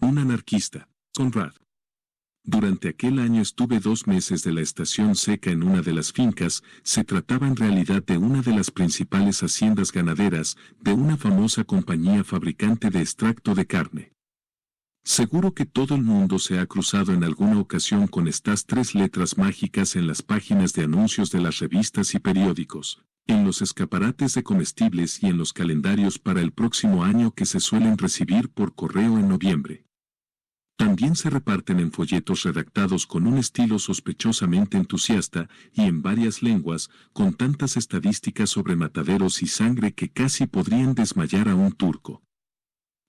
Un anarquista, Conrad. Durante aquel año estuve 2 meses de la estación seca en una de las fincas. Se trataba en realidad de una de las principales haciendas ganaderas, de una famosa compañía fabricante de extracto de carne. Seguro que todo el mundo se ha cruzado en alguna ocasión con estas 3 letras mágicas en las páginas de anuncios de las revistas y periódicos, en los escaparates de comestibles y en los calendarios para el próximo año que se suelen recibir por correo en noviembre. También se reparten en folletos redactados con un estilo sospechosamente entusiasta y en varias lenguas, con tantas estadísticas sobre mataderos y sangre que casi podrían desmayar a un turco.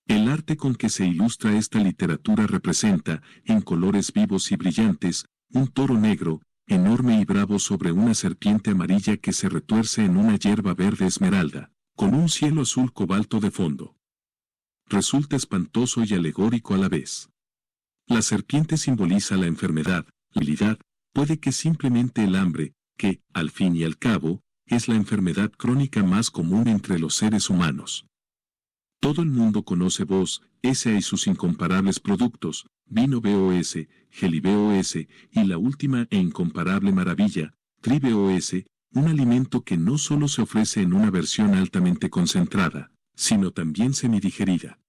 El arte con que se ilustra esta literatura representa, en colores vivos y brillantes, un toro negro, enorme y bravo sobre una serpiente amarilla que se retuerce en una hierba verde esmeralda, con un cielo azul cobalto de fondo. Resulta espantoso y alegórico a la vez. La serpiente simboliza la enfermedad, la debilidad, puede que simplemente el hambre, que, al fin y al cabo, es la enfermedad crónica más común entre los seres humanos. Todo el mundo conoce Voss, S.A. y sus incomparables productos, vino BOS, Geli BOS, y la última e incomparable maravilla, Tri BOS, un alimento que no solo se ofrece en una versión altamente concentrada, sino también semidigerida.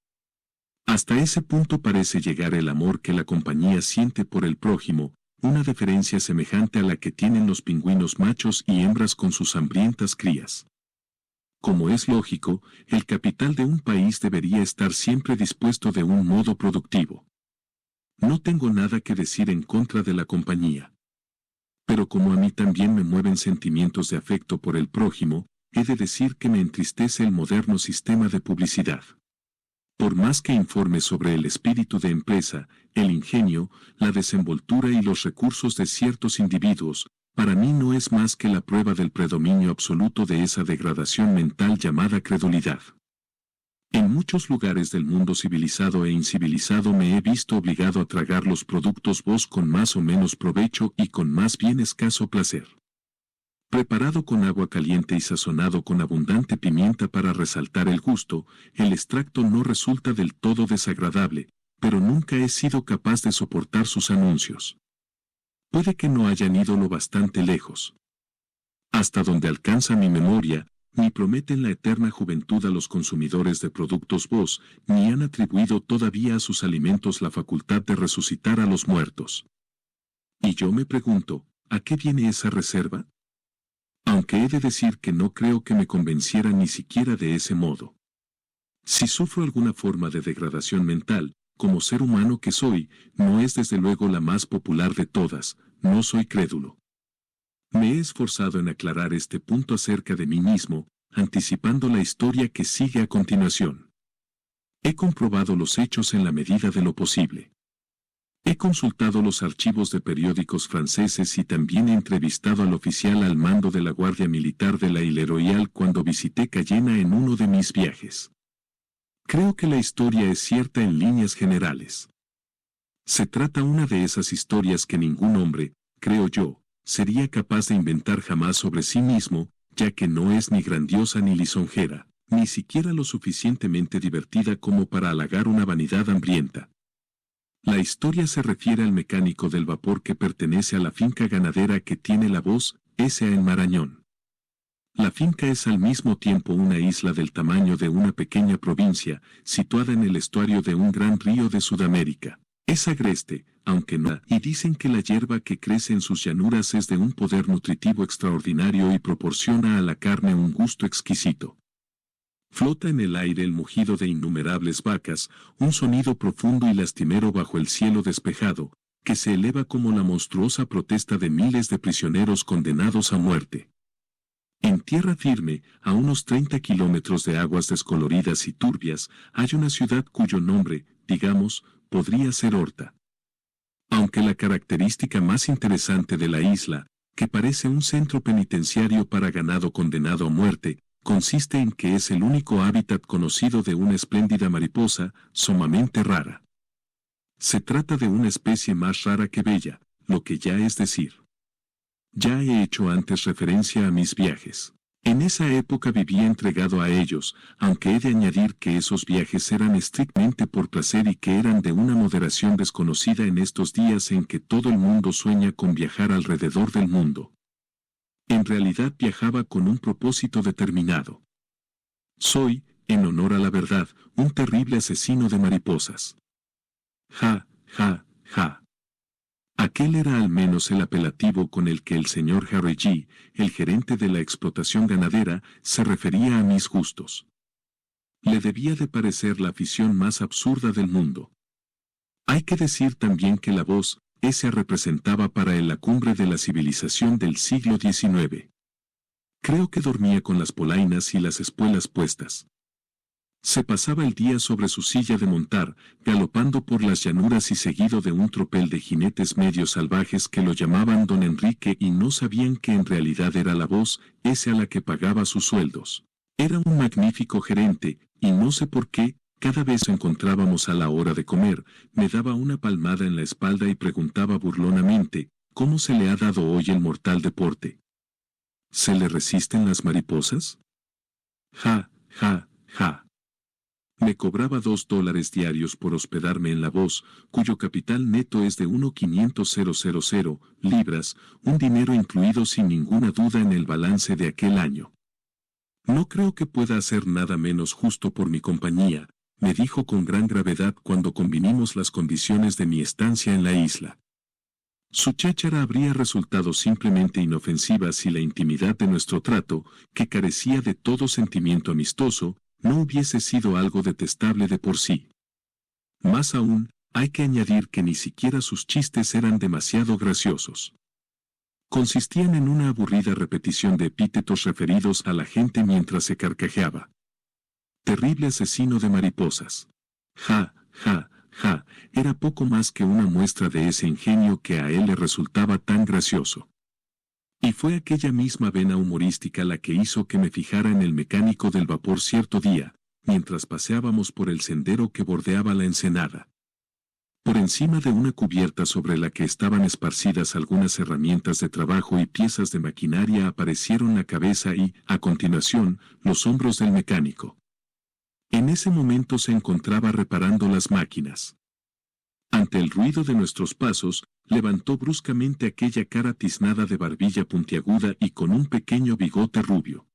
Hasta ese punto parece llegar el amor que la compañía siente por el prójimo, una deferencia semejante a la que tienen los pingüinos machos y hembras con sus hambrientas crías. Como es lógico, el capital de un país debería estar siempre dispuesto de un modo productivo. No tengo nada que decir en contra de la compañía. Pero como a mí también me mueven sentimientos de afecto por el prójimo, he de decir que me entristece el moderno sistema de publicidad. Por más que informe sobre el espíritu de empresa, el ingenio, la desenvoltura y los recursos de ciertos individuos, para mí no es más que la prueba del predominio absoluto de esa degradación mental llamada credulidad. En muchos lugares del mundo civilizado e incivilizado me he visto obligado a tragar los productos Voss con más o menos provecho y con más bien escaso placer. Preparado con agua caliente y sazonado con abundante pimienta para resaltar el gusto, el extracto no resulta del todo desagradable, pero nunca he sido capaz de soportar sus anuncios. Puede que no hayan ido lo bastante lejos. Hasta donde alcanza mi memoria, ni prometen la eterna juventud a los consumidores de productos Voss, ni han atribuido todavía a sus alimentos la facultad de resucitar a los muertos. Y yo me pregunto, ¿a qué viene esa reserva? Aunque he de decir que no creo que me convenciera ni siquiera de ese modo. Si sufro alguna forma de degradación mental, como ser humano que soy, no es desde luego la más popular de todas, no soy crédulo. Me he esforzado en aclarar este punto acerca de mí mismo, anticipando la historia que sigue a continuación. He comprobado los hechos en la medida de lo posible. He consultado los archivos de periódicos franceses y también he entrevistado al oficial al mando de la Guardia Militar de la Ile Royale cuando visité Cayena en uno de mis viajes. Creo que la historia es cierta en líneas generales. Se trata una de esas historias que ningún hombre, creo yo, sería capaz de inventar jamás sobre sí mismo, ya que no es ni grandiosa ni lisonjera, ni siquiera lo suficientemente divertida como para halagar una vanidad hambrienta. La historia se refiere al mecánico del vapor que pertenece a la finca ganadera que tiene la Voss, S.A. en Marañón. La finca es al mismo tiempo una isla del tamaño de una pequeña provincia, situada en el estuario de un gran río de Sudamérica. Es agreste, aunque no, y dicen que la hierba que crece en sus llanuras es de un poder nutritivo extraordinario y proporciona a la carne un gusto exquisito. Flota en el aire el mugido de innumerables vacas, un sonido profundo y lastimero bajo el cielo despejado, que se eleva como la monstruosa protesta de miles de prisioneros condenados a muerte. En tierra firme, a unos 30 kilómetros de aguas descoloridas y turbias, hay una ciudad cuyo nombre, digamos, podría ser Horta. Aunque la característica más interesante de la isla, que parece un centro penitenciario para ganado condenado a muerte, consiste en que es el único hábitat conocido de una espléndida mariposa, sumamente rara. Se trata de una especie más rara que bella, lo que ya es decir. Ya he hecho antes referencia a mis viajes. En esa época vivía entregado a ellos, aunque he de añadir que esos viajes eran estrictamente por placer y que eran de una moderación desconocida en estos días en que todo el mundo sueña con viajar alrededor del mundo. En realidad viajaba con un propósito determinado. Soy, en honor a la verdad, un terrible asesino de mariposas. Ja, ja, ja. Aquel era al menos el apelativo con el que el señor Harry G., el gerente de la explotación ganadera, se refería a mis gustos. Le debía de parecer la afición más absurda del mundo. Hay que decir también que la voz, esa representaba para él la cumbre de la civilización del siglo XIX. Creo que dormía con las polainas y las espuelas puestas. Se pasaba el día sobre su silla de montar, galopando por las llanuras y seguido de un tropel de jinetes medio salvajes que lo llamaban Don Enrique y no sabían que en realidad era la voz, ese a la que pagaba sus sueldos. Era un magnífico gerente, y no sé por qué, cada vez que encontrábamos a la hora de comer, me daba una palmada en la espalda y preguntaba burlonamente, ¿cómo se le ha dado hoy el mortal deporte? ¿Se le resisten las mariposas? Ja, ja, ja. Me cobraba $2 diarios por hospedarme en La Voz, cuyo capital neto es de 1.500.000 libras, un dinero incluido sin ninguna duda en el balance de aquel año. No creo que pueda hacer nada menos justo por mi compañía, me dijo con gran gravedad cuando convinimos las condiciones de mi estancia en la isla. Su cháchara habría resultado simplemente inofensiva si la intimidad de nuestro trato, que carecía de todo sentimiento amistoso, no hubiese sido algo detestable de por sí. Más aún, hay que añadir que ni siquiera sus chistes eran demasiado graciosos. Consistían en una aburrida repetición de epítetos referidos a la gente mientras se carcajeaba. Terrible asesino de mariposas. Ja, ja, ja, era poco más que una muestra de ese ingenio que a él le resultaba tan gracioso. Y fue aquella misma vena humorística la que hizo que me fijara en el mecánico del vapor cierto día, mientras paseábamos por el sendero que bordeaba la ensenada. Por encima de una cubierta sobre la que estaban esparcidas algunas herramientas de trabajo y piezas de maquinaria aparecieron la cabeza y, a continuación, los hombros del mecánico. En ese momento se encontraba reparando las máquinas. Ante el ruido de nuestros pasos, levantó bruscamente aquella cara tiznada de barbilla puntiaguda y con un pequeño bigote rubio.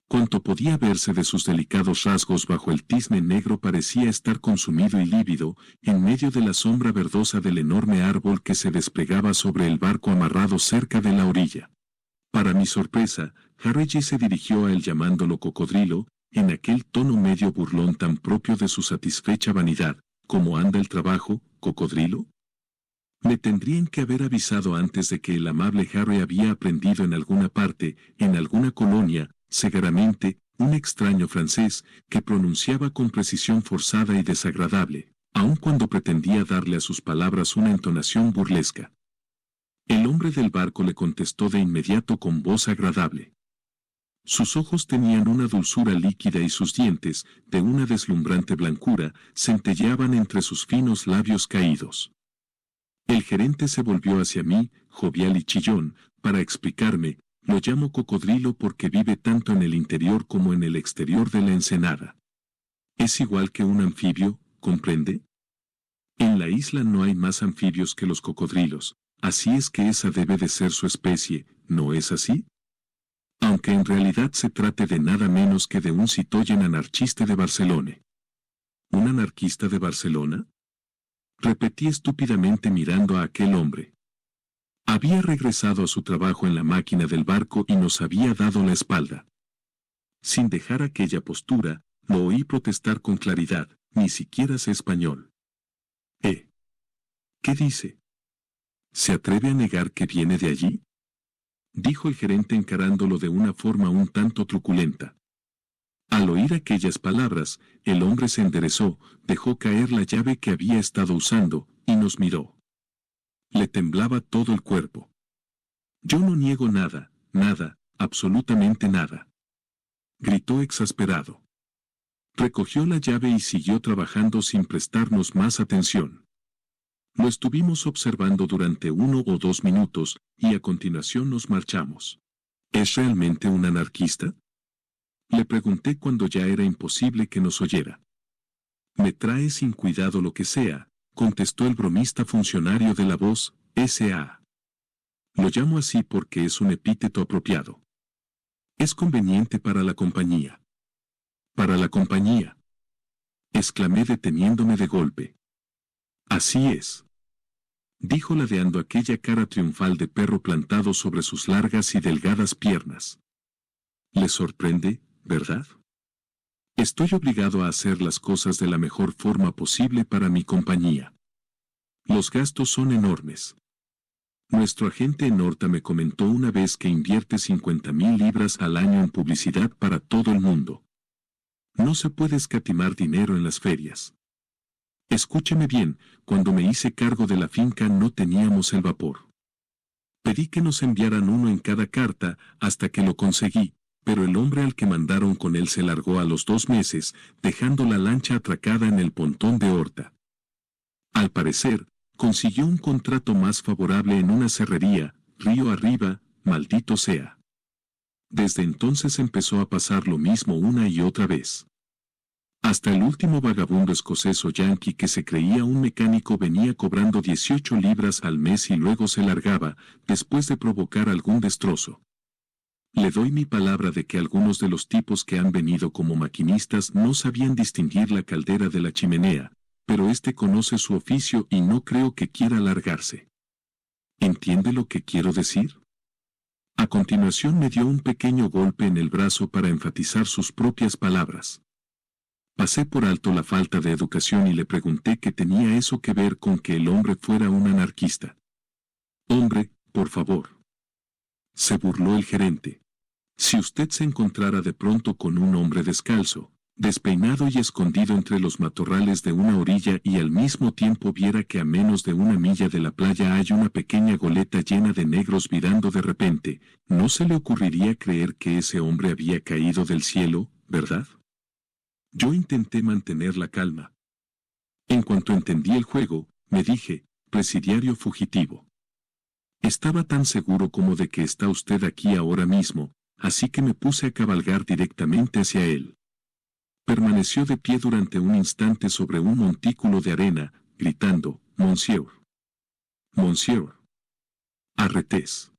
Cuanto podía verse de sus delicados rasgos bajo el tizne negro parecía estar consumido y lívido, en medio de la sombra verdosa del enorme árbol que se desplegaba sobre el barco amarrado cerca de la orilla. Para mi sorpresa, Harry G. se dirigió a él llamándolo cocodrilo, en aquel tono medio burlón tan propio de su satisfecha vanidad. ¿Cómo anda el trabajo, cocodrilo? Me tendrían que haber avisado antes de que el amable Harry había aprendido en alguna parte, en alguna colonia, segaramente, un extraño francés, que pronunciaba con precisión forzada y desagradable, aun cuando pretendía darle a sus palabras una entonación burlesca. El hombre del barco le contestó de inmediato con voz agradable. Sus ojos tenían una dulzura líquida y sus dientes, de una deslumbrante blancura, centelleaban entre sus finos labios caídos. El gerente se volvió hacia mí, jovial y chillón, para explicarme, lo llamo cocodrilo porque vive tanto en el interior como en el exterior de la ensenada. Es igual que un anfibio, ¿comprende? En la isla no hay más anfibios que los cocodrilos, así es que esa debe de ser su especie, ¿no es así? Aunque en realidad se trate de nada menos que de un citoyen anarchista de Barcelona. ¿Un anarquista de Barcelona? Repetí estúpidamente mirando a aquel hombre. Había regresado a su trabajo en la máquina del barco y nos había dado la espalda. Sin dejar aquella postura, lo oí protestar con claridad, ni siquiera sé español. ¿Qué dice? ¿Se atreve a negar que viene de allí? Dijo el gerente encarándolo de una forma un tanto truculenta. Al oír aquellas palabras, el hombre se enderezó, dejó caer la llave que había estado usando, y nos miró. Le temblaba todo el cuerpo. Yo no niego nada, nada, absolutamente nada. Gritó exasperado. Recogió la llave y siguió trabajando sin prestarnos más atención. Lo estuvimos observando durante 1 o 2 minutos, y a continuación nos marchamos. ¿Es realmente un anarquista? Le pregunté cuando ya era imposible que nos oyera. Me trae sin cuidado lo que sea, contestó el bromista funcionario de la voz, S.A. Lo llamo así porque es un epíteto apropiado. Es conveniente para la compañía. Para la compañía. Exclamé deteniéndome de golpe. Así es. Dijo ladeando aquella cara triunfal de perro plantado sobre sus largas y delgadas piernas. ¿Le sorprende, verdad? Estoy obligado a hacer las cosas de la mejor forma posible para mi compañía. Los gastos son enormes. Nuestro agente en Horta me comentó una vez que invierte 50,000 libras al año en publicidad para todo el mundo. No se puede escatimar dinero en las ferias. Escúcheme bien, cuando me hice cargo de la finca no teníamos el vapor. Pedí que nos enviaran uno en cada carta hasta que lo conseguí, pero el hombre al que mandaron con él se largó a los 2 meses, dejando la lancha atracada en el pontón de Horta. Al parecer, consiguió un contrato más favorable en una cerrería, río arriba, maldito sea. Desde entonces empezó a pasar lo mismo una y otra vez. Hasta el último vagabundo escocés o yanqui que se creía un mecánico venía cobrando 18 libras al mes y luego se largaba, después de provocar algún destrozo. Le doy mi palabra de que algunos de los tipos que han venido como maquinistas no sabían distinguir la caldera de la chimenea, pero este conoce su oficio y no creo que quiera largarse. ¿Entiende lo que quiero decir? A continuación me dio un pequeño golpe en el brazo para enfatizar sus propias palabras. Pasé por alto la falta de educación y le pregunté qué tenía eso que ver con que el hombre fuera un anarquista. Hombre, por favor. Se burló el gerente. Si usted se encontrara de pronto con un hombre descalzo, despeinado y escondido entre los matorrales de una orilla y al mismo tiempo viera que a menos de 1 milla de la playa hay una pequeña goleta llena de negros virando de repente, ¿no se le ocurriría creer que ese hombre había caído del cielo, verdad? Yo intenté mantener la calma. En cuanto entendí el juego, me dije, presidiario fugitivo. Estaba tan seguro como de que está usted aquí ahora mismo, así que me puse a cabalgar directamente hacia él. Permaneció de pie durante un instante sobre un montículo de arena, gritando, Monsieur. Monsieur. Arretés.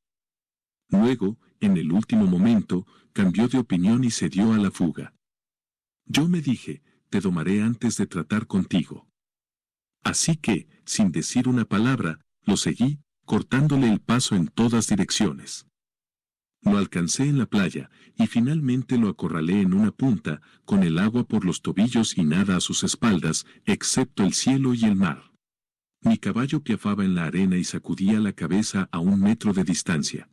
Luego, en el último momento, cambió de opinión y se dio a la fuga. Yo me dije, te domaré antes de tratar contigo. Así que, sin decir una palabra, lo seguí, cortándole el paso en todas direcciones. Lo alcancé en la playa, y finalmente lo acorralé en una punta, con el agua por los tobillos y nada a sus espaldas, excepto el cielo y el mar. Mi caballo piafaba en la arena y sacudía la cabeza a 1 metro de distancia.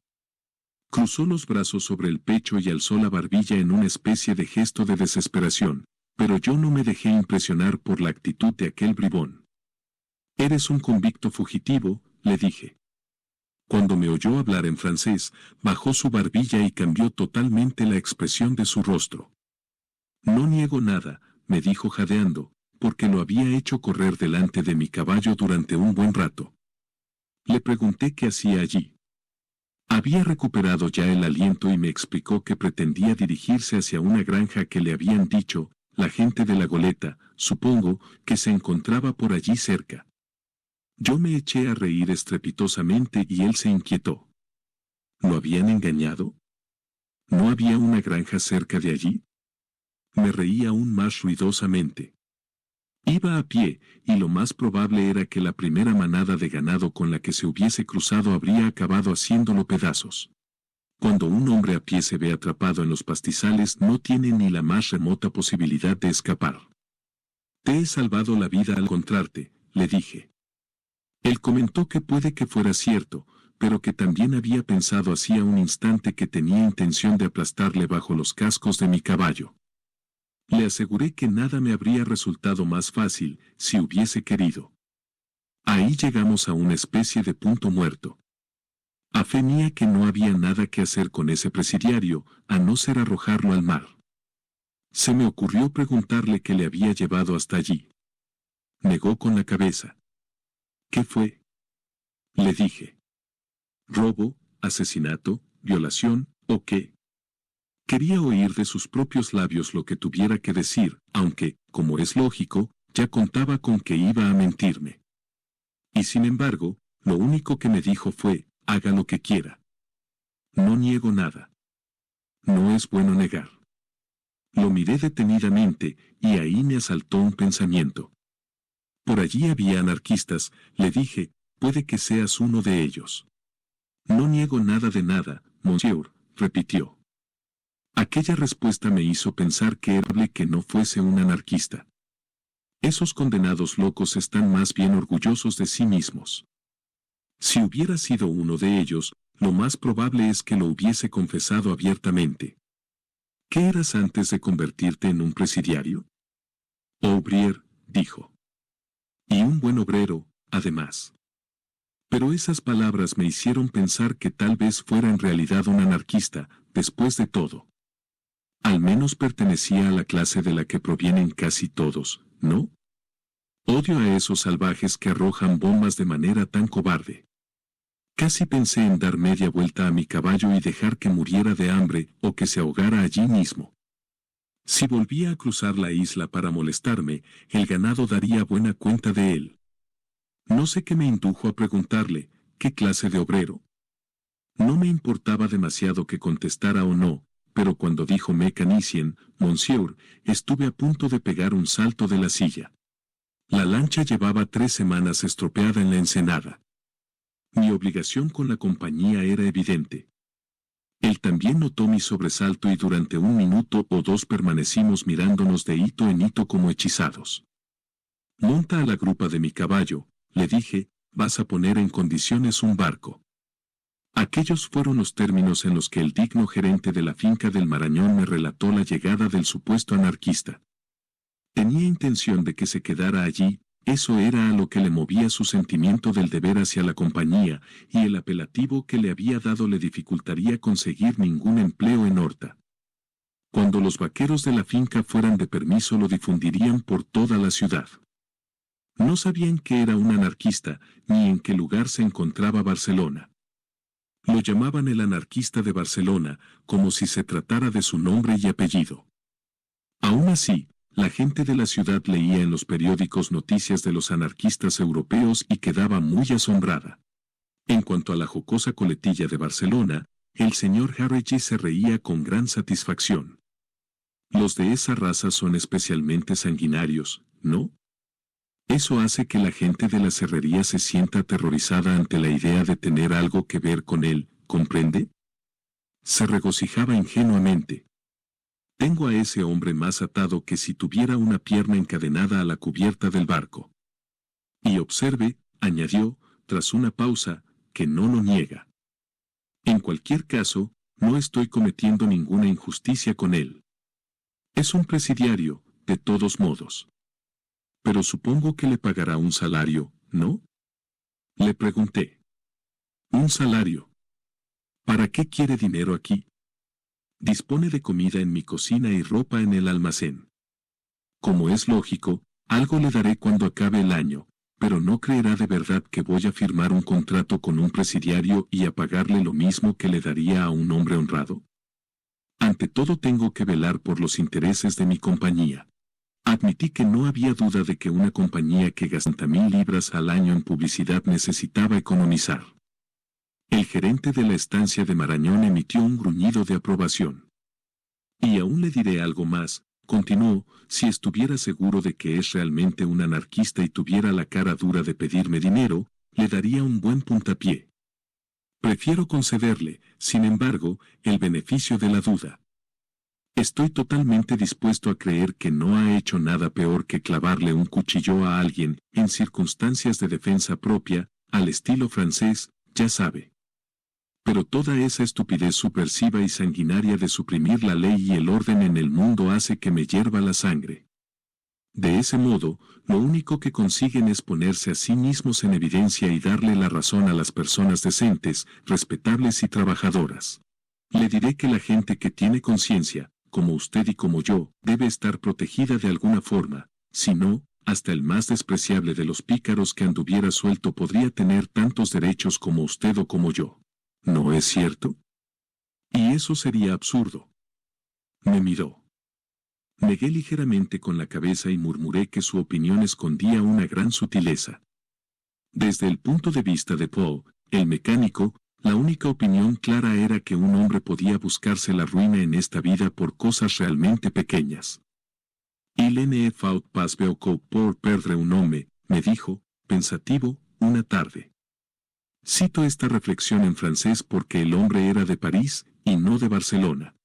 Cruzó los brazos sobre el pecho y alzó la barbilla en una especie de gesto de desesperación, pero yo no me dejé impresionar por la actitud de aquel bribón. «Eres un convicto fugitivo», le dije. Cuando me oyó hablar en francés, bajó su barbilla y cambió totalmente la expresión de su rostro. «No niego nada», me dijo jadeando, porque lo había hecho correr delante de mi caballo durante un buen rato. Le pregunté qué hacía allí. Había recuperado ya el aliento y me explicó que pretendía dirigirse hacia una granja que le habían dicho, la gente de la goleta, supongo, que se encontraba por allí cerca. Yo me eché a reír estrepitosamente y él se inquietó. ¿Lo habían engañado? ¿No había una granja cerca de allí? Me reí aún más ruidosamente. Iba a pie, y lo más probable era que la primera manada de ganado con la que se hubiese cruzado habría acabado haciéndolo pedazos. Cuando un hombre a pie se ve atrapado en los pastizales no tiene ni la más remota posibilidad de escapar. Te he salvado la vida al encontrarte, le dije. Él comentó que puede que fuera cierto, pero que también había pensado hacía un instante que tenía intención de aplastarle bajo los cascos de mi caballo. Le aseguré que nada me habría resultado más fácil, si hubiese querido. Ahí llegamos a una especie de punto muerto. A fe mía que no había nada que hacer con ese presidiario, a no ser arrojarlo al mar. Se me ocurrió preguntarle qué le había llevado hasta allí. Negó con la cabeza. ¿Qué fue? Le dije. Robo, asesinato, violación, ¿O qué? Quería oír de sus propios labios lo que tuviera que decir, aunque, como es lógico, ya contaba con que iba a mentirme. Y sin embargo, lo único que me dijo fue, haga lo que quiera. No niego nada. No es bueno negar. Lo miré detenidamente, y ahí me asaltó un pensamiento. Por allí había anarquistas, le dije, puede que seas uno de ellos. No niego nada de nada, monsieur, repitió. Aquella respuesta me hizo pensar que era probable que no fuese un anarquista. Esos condenados locos están más bien orgullosos de sí mismos. Si hubiera sido uno de ellos, lo más probable es que lo hubiese confesado abiertamente. ¿Qué eras antes de convertirte en un presidiario? Ouvrier, dijo. Y un buen obrero, además. Pero esas palabras me hicieron pensar que tal vez fuera en realidad un anarquista, después de todo. Al menos pertenecía a la clase de la que provienen casi todos, ¿no? Odio a esos salvajes que arrojan bombas de manera tan cobarde. Casi pensé en dar media vuelta a mi caballo y dejar que muriera de hambre o que se ahogara allí mismo. Si volvía a cruzar la isla para molestarme, el ganado daría buena cuenta de él. No sé qué me indujo a preguntarle, ¿qué clase de obrero? No me importaba demasiado que contestara o no, pero cuando dijo mécanicien, monsieur, estuve a punto de pegar un salto de la silla. La lancha llevaba 3 semanas estropeada en la ensenada. Mi obligación con la compañía era evidente. Él también notó mi sobresalto y durante 1 minuto o 2 permanecimos mirándonos de hito en hito como hechizados. Monta a la grupa de mi caballo, le dije, vas a poner en condiciones un barco. Aquellos fueron los términos en los que el digno gerente de la finca del Marañón me relató la llegada del supuesto anarquista. Tenía intención de que se quedara allí, eso era a lo que le movía su sentimiento del deber hacia la compañía, y el apelativo que le había dado le dificultaría conseguir ningún empleo en Horta. Cuando los vaqueros de la finca fueran de permiso lo difundirían por toda la ciudad. No sabían que era un anarquista, ni en qué lugar se encontraba Barcelona. Lo llamaban el anarquista de Barcelona, como si se tratara de su nombre y apellido. Aún así, la gente de la ciudad leía en los periódicos noticias de los anarquistas europeos y quedaba muy asombrada. En cuanto a la jocosa coletilla de Barcelona, el señor Harriggy se reía con gran satisfacción. Los de esa raza son especialmente sanguinarios, ¿no? Eso hace que la gente de la serrería se sienta aterrorizada ante la idea de tener algo que ver con él, ¿comprende? Se regocijaba ingenuamente. Tengo a ese hombre más atado que si tuviera una pierna encadenada a la cubierta del barco. Y observe, añadió, tras una pausa, que no lo niega. En cualquier caso, no estoy cometiendo ninguna injusticia con él. Es un presidiario, de todos modos. Pero supongo que le pagará un salario, ¿no? Le pregunté. ¿Un salario? ¿Para qué quiere dinero aquí? Dispone de comida en mi cocina y ropa en el almacén. Como es lógico, algo le daré cuando acabe el año, pero no creerá de verdad que voy a firmar un contrato con un presidiario y a pagarle lo mismo que le daría a un hombre honrado. Ante todo tengo que velar por los intereses de mi compañía. Admití que no había duda de que una compañía que gasta 50.000 libras al año en publicidad necesitaba economizar. El gerente de la estancia de Marañón emitió un gruñido de aprobación. Y aún le diré algo más, continuó, si estuviera seguro de que es realmente un anarquista y tuviera la cara dura de pedirme dinero, le daría un buen puntapié. Prefiero concederle, sin embargo, el beneficio de la duda. Estoy totalmente dispuesto a creer que no ha hecho nada peor que clavarle un cuchillo a alguien, en circunstancias de defensa propia, al estilo francés, ya sabe. Pero toda esa estupidez subversiva y sanguinaria de suprimir la ley y el orden en el mundo hace que me hierva la sangre. De ese modo, lo único que consiguen es ponerse a sí mismos en evidencia y darle la razón a las personas decentes, respetables y trabajadoras. Le diré que la gente que tiene conciencia, como usted y como yo, debe estar protegida de alguna forma, si no, hasta el más despreciable de los pícaros que anduviera suelto podría tener tantos derechos como usted o como yo. ¿No es cierto? Y eso sería absurdo. Me miró. Negué ligeramente con la cabeza y murmuré que su opinión escondía una gran sutileza. Desde el punto de vista de Paul, el mecánico, la única opinión clara era que un hombre podía buscarse la ruina en esta vida por cosas realmente pequeñas. Il ne faut pas beaucoup pour perdre un homme, me dijo, pensativo, una tarde. Cito esta reflexión en francés porque el hombre era de París y no de Barcelona.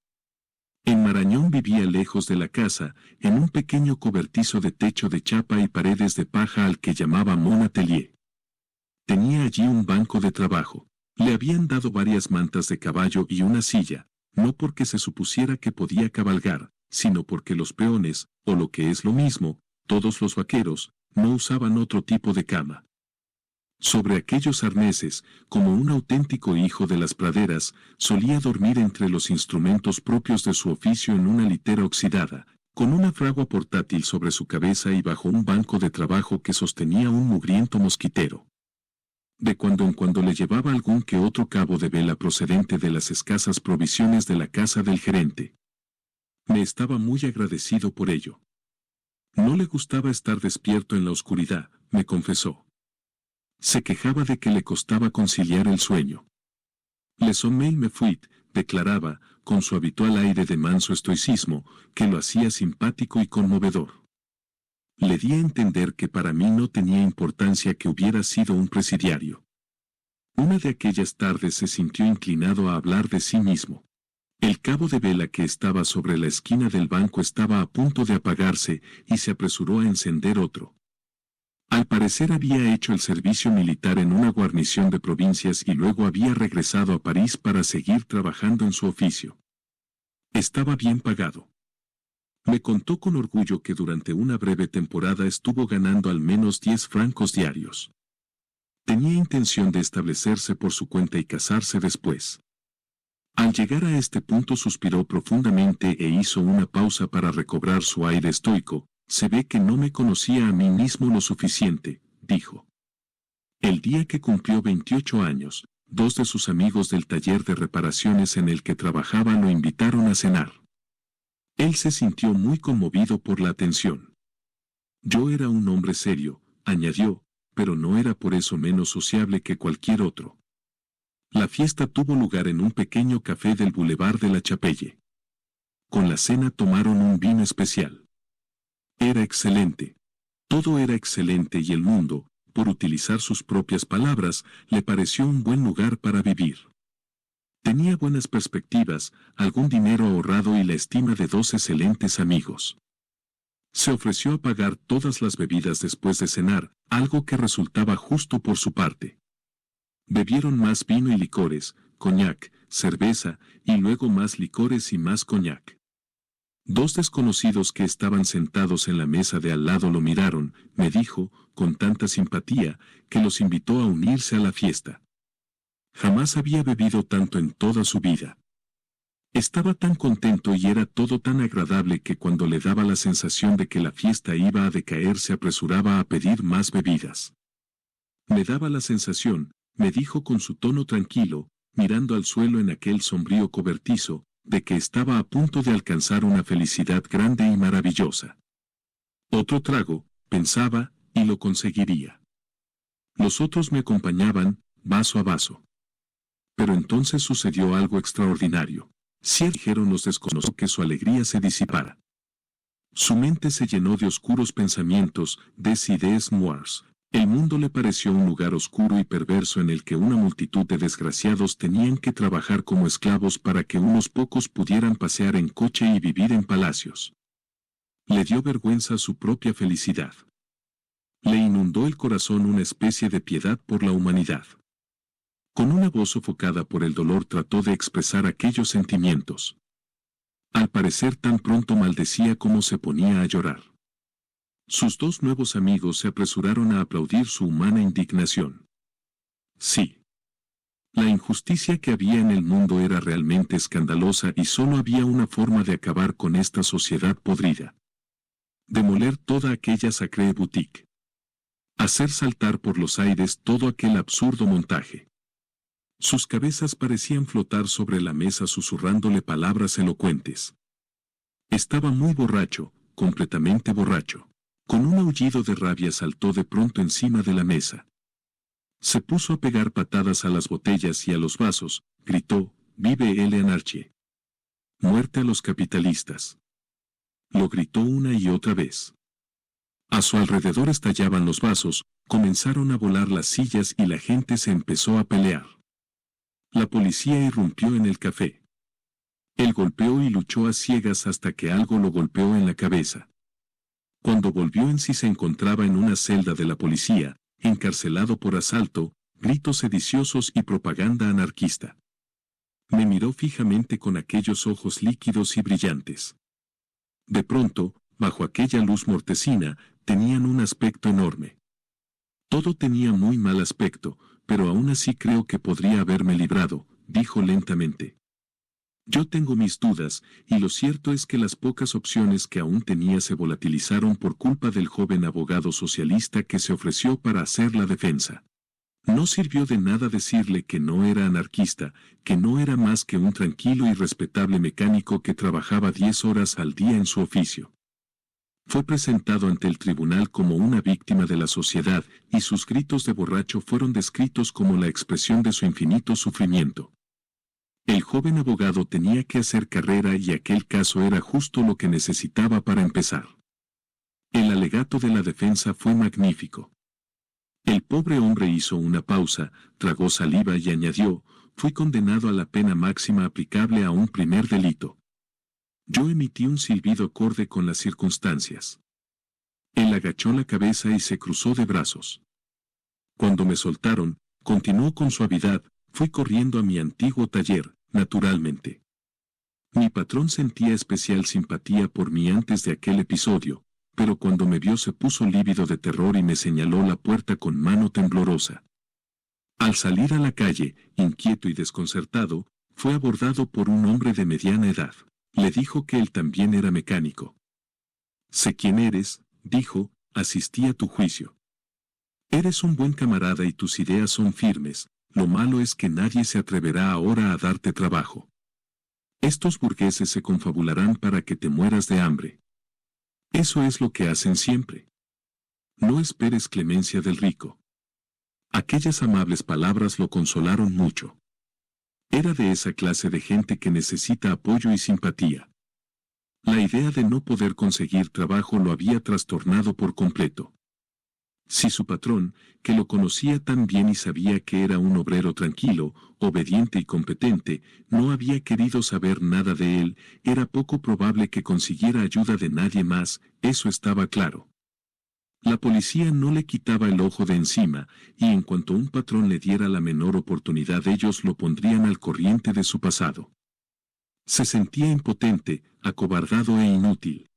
En Marañón vivía lejos de la casa, en un pequeño cobertizo de techo de chapa y paredes de paja al que llamaba Mon Atelier. Tenía allí un banco de trabajo. Le habían dado varias mantas de caballo y una silla, no porque se supusiera que podía cabalgar, sino porque los peones, o lo que es lo mismo, todos los vaqueros, no usaban otro tipo de cama. Sobre aquellos arneses, como un auténtico hijo de las praderas, solía dormir entre los instrumentos propios de su oficio en una litera oxidada, con una fragua portátil sobre su cabeza y bajo un banco de trabajo que sostenía un mugriento mosquitero. De cuando en cuando le llevaba algún que otro cabo de vela procedente de las escasas provisiones de la casa del gerente. Me estaba muy agradecido por ello. No le gustaba estar despierto en la oscuridad, me confesó. Se quejaba de que le costaba conciliar el sueño. Le sommeil me fuit, declaraba, con su habitual aire de manso estoicismo, que lo hacía simpático y conmovedor. Le di a entender que para mí no tenía importancia que hubiera sido un presidiario. Una de aquellas tardes se sintió inclinado a hablar de sí mismo. El cabo de vela que estaba sobre la esquina del banco estaba a punto de apagarse y se apresuró a encender otro. Al parecer había hecho el servicio militar en una guarnición de provincias y luego había regresado a París para seguir trabajando en su oficio. Estaba bien pagado. Me contó con orgullo que durante una breve temporada estuvo ganando al menos 10 francos diarios. Tenía intención de establecerse por su cuenta y casarse después. Al llegar a este punto suspiró profundamente e hizo una pausa para recobrar su aire estoico. Se ve que no me conocía a mí mismo lo suficiente, dijo. El día que cumplió 28 años, dos de sus amigos del taller de reparaciones en el que trabajaba lo invitaron a cenar. Él se sintió muy conmovido por la atención. Yo era un hombre serio, añadió, pero no era por eso menos sociable que cualquier otro. La fiesta tuvo lugar en un pequeño café del Boulevard de la Chapelle. Con la cena tomaron un vino especial. Era excelente. Todo era excelente y el mundo, por utilizar sus propias palabras, le pareció un buen lugar para vivir. Tenía buenas perspectivas, algún dinero ahorrado y la estima de dos excelentes amigos. Se ofreció a pagar todas las bebidas después de cenar, algo que resultaba justo por su parte. Bebieron más vino y licores, coñac, cerveza, y luego más licores y más coñac. Dos desconocidos que estaban sentados en la mesa de al lado lo miraron, me dijo, con tanta simpatía, que los invitó a unirse a la fiesta. Jamás había bebido tanto en toda su vida. Estaba tan contento y era todo tan agradable que cuando le daba la sensación de que la fiesta iba a decaer se apresuraba a pedir más bebidas. Me daba la sensación, me dijo con su tono tranquilo, mirando al suelo en aquel sombrío cobertizo, de que estaba a punto de alcanzar una felicidad grande y maravillosa. Otro trago, pensaba, y lo conseguiría. Los otros me acompañaban, vaso a vaso. Pero entonces sucedió algo extraordinario. Sí, dijeron los desconocidos, que su alegría se disipara. Su mente se llenó de oscuros pensamientos, des idées noires. El mundo le pareció un lugar oscuro y perverso en el que una multitud de desgraciados tenían que trabajar como esclavos para que unos pocos pudieran pasear en coche y vivir en palacios. Le dio vergüenza su propia felicidad. Le inundó el corazón una especie de piedad por la humanidad. Con una voz sofocada por el dolor trató de expresar aquellos sentimientos. Al parecer tan pronto maldecía como se ponía a llorar. Sus dos nuevos amigos se apresuraron a aplaudir su humana indignación. Sí. La injusticia que había en el mundo era realmente escandalosa y solo había una forma de acabar con esta sociedad podrida. Demoler toda aquella sacrée boutique. Hacer saltar por los aires todo aquel absurdo montaje. Sus cabezas parecían flotar sobre la mesa susurrándole palabras elocuentes. Estaba muy borracho, completamente borracho. Con un aullido de rabia saltó de pronto encima de la mesa. Se puso a pegar patadas a las botellas y a los vasos, gritó, «¡Vive el anarquía! ¡Muerte a los capitalistas!». Lo gritó una y otra vez. A su alrededor estallaban los vasos, comenzaron a volar las sillas y la gente se empezó a pelear. La policía irrumpió en el café. Él golpeó y luchó a ciegas hasta que algo lo golpeó en la cabeza. Cuando volvió en sí se encontraba en una celda de la policía, encarcelado por asalto, gritos sediciosos y propaganda anarquista. Me miró fijamente con aquellos ojos líquidos y brillantes. De pronto, bajo aquella luz mortecina, tenían un aspecto enorme. Todo tenía muy mal aspecto, pero aún así creo que podría haberme librado, dijo lentamente. Yo tengo mis dudas, y lo cierto es que las pocas opciones que aún tenía se volatilizaron por culpa del joven abogado socialista que se ofreció para hacer la defensa. No sirvió de nada decirle que no era anarquista, que no era más que un tranquilo y respetable mecánico que trabajaba 10 horas al día en su oficio. Fue presentado ante el tribunal como una víctima de la sociedad, y sus gritos de borracho fueron descritos como la expresión de su infinito sufrimiento. El joven abogado tenía que hacer carrera y aquel caso era justo lo que necesitaba para empezar. El alegato de la defensa fue magnífico. El pobre hombre hizo una pausa, tragó saliva y añadió, fui condenado a la pena máxima aplicable a un primer delito. Yo emití un silbido acorde con las circunstancias. Él agachó la cabeza y se cruzó de brazos. Cuando me soltaron, continuó con suavidad, fui corriendo a mi antiguo taller, naturalmente. Mi patrón sentía especial simpatía por mí antes de aquel episodio, pero cuando me vio se puso lívido de terror y me señaló la puerta con mano temblorosa. Al salir a la calle, inquieto y desconcertado, fue abordado por un hombre de mediana edad. Le dijo que él también era mecánico. Sé quién eres, dijo, asistí a tu juicio. Eres un buen camarada y tus ideas son firmes, lo malo es que nadie se atreverá ahora a darte trabajo. Estos burgueses se confabularán para que te mueras de hambre. Eso es lo que hacen siempre. No esperes clemencia del rico. Aquellas amables palabras lo consolaron mucho. Era de esa clase de gente que necesita apoyo y simpatía. La idea de no poder conseguir trabajo lo había trastornado por completo. Si su patrón, que lo conocía tan bien y sabía que era un obrero tranquilo, obediente y competente, no había querido saber nada de él, era poco probable que consiguiera ayuda de nadie más, eso estaba claro. La policía no le quitaba el ojo de encima, y en cuanto un patrón le diera la menor oportunidad ellos lo pondrían al corriente de su pasado. Se sentía impotente, acobardado e inútil.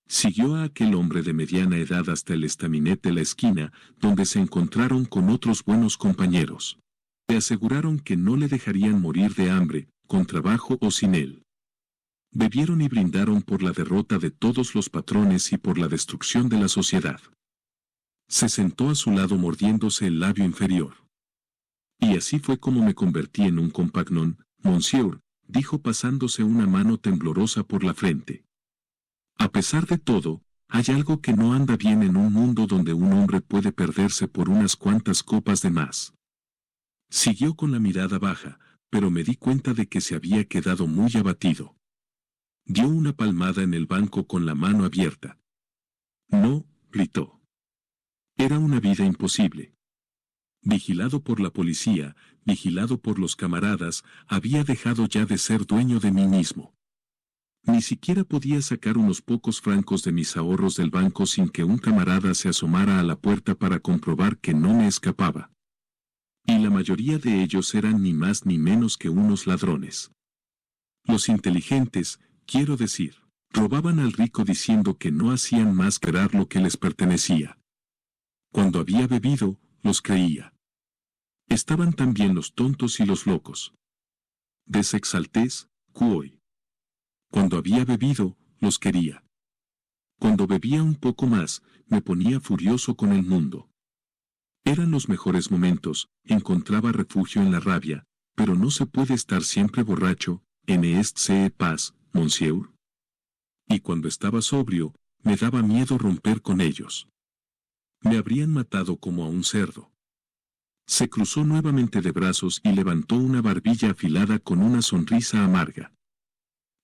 Siguió a aquel hombre de mediana edad hasta el estaminet de la esquina, donde se encontraron con otros buenos compañeros. Le aseguraron que no le dejarían morir de hambre, con trabajo o sin él. Bebieron y brindaron por la derrota de todos los patrones y por la destrucción de la sociedad. Se sentó a su lado mordiéndose el labio inferior. Y así fue como me convertí en un compagnon, monsieur, dijo pasándose una mano temblorosa por la frente. A pesar de todo, hay algo que no anda bien en un mundo donde un hombre puede perderse por unas cuantas copas de más. Siguió con la mirada baja, pero me di cuenta de que se había quedado muy abatido. Dio una palmada en el banco con la mano abierta. No, gritó. Era una vida imposible. Vigilado por la policía, vigilado por los camaradas, había dejado ya de ser dueño de mí mismo. Ni siquiera podía sacar unos pocos francos de mis ahorros del banco sin que un camarada se asomara a la puerta para comprobar que no me escapaba. Y la mayoría de ellos eran ni más ni menos que unos ladrones. Los inteligentes, quiero decir, robaban al rico diciendo que no hacían más que dar lo que les pertenecía. Cuando había bebido, los creía. Estaban también los tontos y los locos. Desexaltés, cuoi. Cuando había bebido, los quería. Cuando bebía un poco más, me ponía furioso con el mundo. Eran los mejores momentos, encontraba refugio en la rabia, pero no se puede estar siempre borracho, en est pas, monsieur. Y cuando estaba sobrio, me daba miedo romper con ellos. Me habrían matado como a un cerdo. Se cruzó nuevamente de brazos y levantó una barbilla afilada con una sonrisa amarga.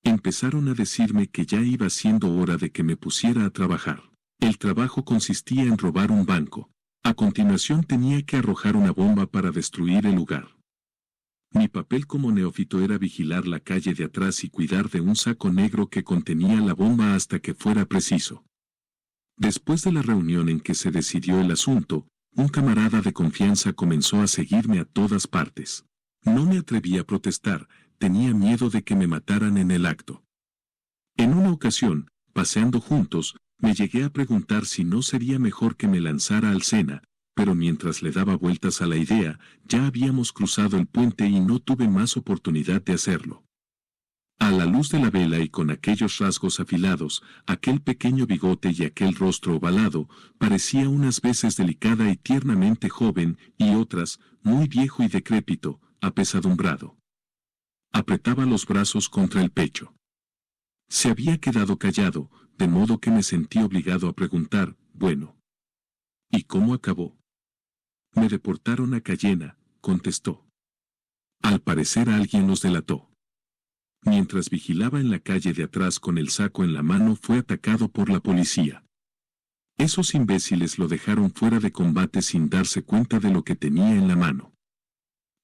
Empezaron a decirme que ya iba siendo hora de que me pusiera a trabajar. El trabajo consistía en robar un banco. A continuación tenía que arrojar una bomba para destruir el lugar. Mi papel como neófito era vigilar la calle de atrás y cuidar de un saco negro que contenía la bomba hasta que fuera preciso. Después de la reunión en que se decidió el asunto, un camarada de confianza comenzó a seguirme a todas partes. No me atreví a protestar, tenía miedo de que me mataran en el acto. En una ocasión, paseando juntos, me llegué a preguntar si no sería mejor que me lanzara al Sena, pero mientras le daba vueltas a la idea, ya habíamos cruzado el puente y no tuve más oportunidad de hacerlo. A la luz de la vela y con aquellos rasgos afilados, aquel pequeño bigote y aquel rostro ovalado, parecía unas veces delicada y tiernamente joven, y otras, muy viejo y decrépito, apesadumbrado. Apretaba los brazos contra el pecho. Se había quedado callado, de modo que me sentí obligado a preguntar, bueno. ¿Y cómo acabó? Me deportaron a Cayena, contestó. Al parecer alguien los delató. Mientras vigilaba en la calle de atrás con el saco en la mano fue atacado por la policía. Esos imbéciles lo dejaron fuera de combate sin darse cuenta de lo que tenía en la mano.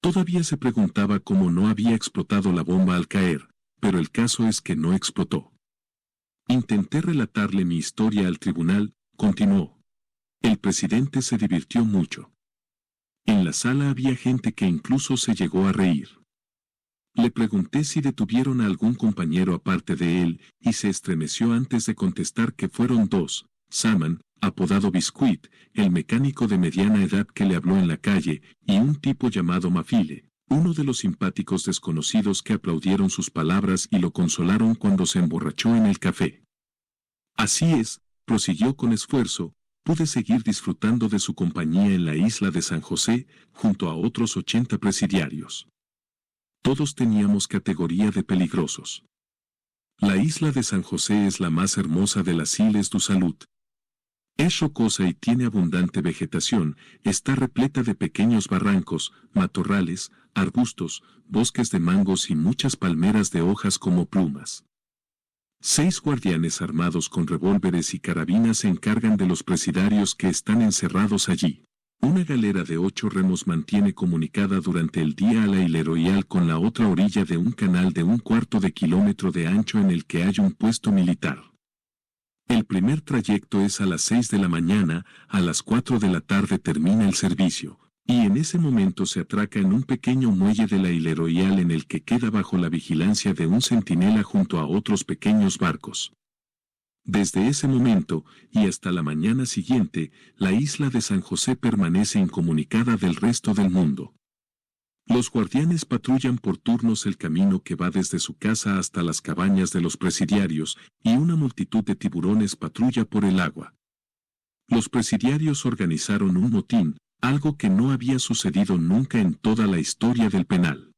Todavía se preguntaba cómo no había explotado la bomba al caer, pero el caso es que no explotó. Intenté relatarle mi historia al tribunal, continuó. El presidente se divirtió mucho. En la sala había gente que incluso se llegó a reír. Le pregunté si detuvieron a algún compañero aparte de él, y se estremeció antes de contestar que fueron dos: Saman, apodado Biscuit, el mecánico de mediana edad que le habló en la calle, y un tipo llamado Mafile, uno de los simpáticos desconocidos que aplaudieron sus palabras y lo consolaron cuando se emborrachó en el café. Así es, prosiguió con esfuerzo, pude seguir disfrutando de su compañía en la isla de San José, junto a otros 80 presidiarios. Todos teníamos categoría de peligrosos. La isla de San José es la más hermosa de las Islas du Salut. Es rocosa y tiene abundante vegetación, está repleta de pequeños barrancos, matorrales, arbustos, bosques de mangos y muchas palmeras de hojas como plumas. 6 guardianes armados con revólveres y carabinas se encargan de los presidiarios que están encerrados allí. Una galera de 8 remos mantiene comunicada durante el día a la Ile Royale con la otra orilla de un canal de 1/4 de kilómetro de ancho en el que hay un puesto militar. El primer trayecto es a las 6 de la mañana, a las 4 de la tarde termina el servicio, y en ese momento se atraca en un pequeño muelle de la Ile Royale en el que queda bajo la vigilancia de un centinela junto a otros pequeños barcos. Desde ese momento, y hasta la mañana siguiente, la isla de San José permanece incomunicada del resto del mundo. Los guardianes patrullan por turnos el camino que va desde su casa hasta las cabañas de los presidiarios, y una multitud de tiburones patrulla por el agua. Los presidiarios organizaron un motín, algo que no había sucedido nunca en toda la historia del penal.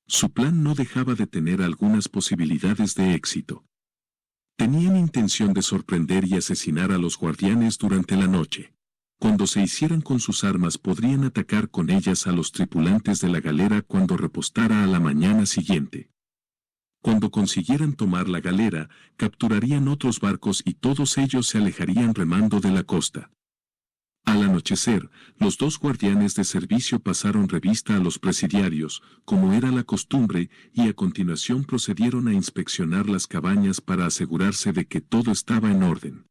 Su plan no dejaba de tener algunas posibilidades de éxito. Tenían intención de sorprender y asesinar a los guardianes durante la noche. Cuando se hicieran con sus armas podrían atacar con ellas a los tripulantes de la galera cuando repostara a la mañana siguiente. Cuando consiguieran tomar la galera, capturarían otros barcos y todos ellos se alejarían remando de la costa. Al anochecer, los 2 guardianes de servicio pasaron revista a los presidiarios, como era la costumbre, y a continuación procedieron a inspeccionar las cabañas para asegurarse de que todo estaba en orden.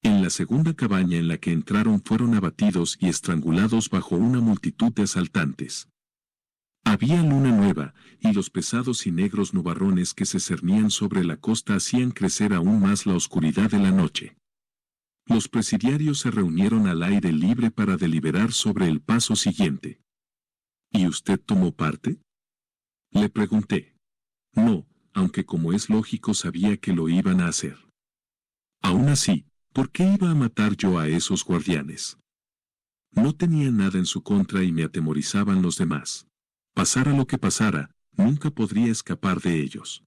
En la segunda cabaña en la que entraron fueron abatidos y estrangulados bajo una multitud de asaltantes. Había luna nueva, y los pesados y negros nubarrones que se cernían sobre la costa hacían crecer aún más la oscuridad de la noche. Los presidiarios se reunieron al aire libre para deliberar sobre el paso siguiente. ¿Y usted tomó parte? Le pregunté. No, aunque como es lógico sabía que lo iban a hacer. Aún así, ¿por qué iba a matar yo a esos guardianes? No tenía nada en su contra y me atemorizaban los demás. Pasara lo que pasara, nunca podría escapar de ellos.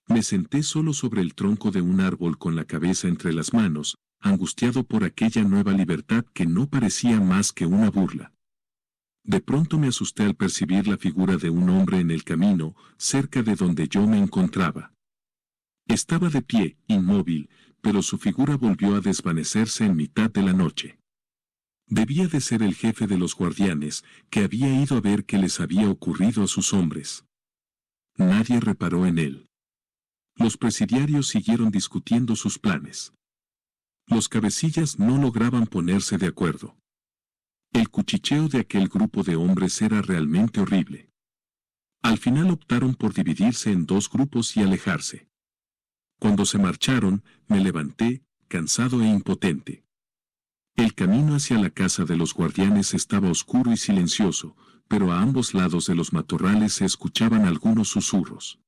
Me senté solo sobre el tronco de un árbol con la cabeza entre las manos, angustiado por aquella nueva libertad que no parecía más que una burla. De pronto me asusté al percibir la figura de un hombre en el camino, cerca de donde yo me encontraba. Estaba de pie, inmóvil, pero su figura volvió a desvanecerse en mitad de la noche. Debía de ser el jefe de los guardianes, que había ido a ver qué les había ocurrido a sus hombres. Nadie reparó en él. Los presidiarios siguieron discutiendo sus planes. Los cabecillas no lograban ponerse de acuerdo. El cuchicheo de aquel grupo de hombres era realmente horrible. Al final optaron por dividirse en dos grupos y alejarse. Cuando se marcharon, me levanté, cansado e impotente. El camino hacia la casa de los guardianes estaba oscuro y silencioso, pero a ambos lados de los matorrales se escuchaban algunos susurros.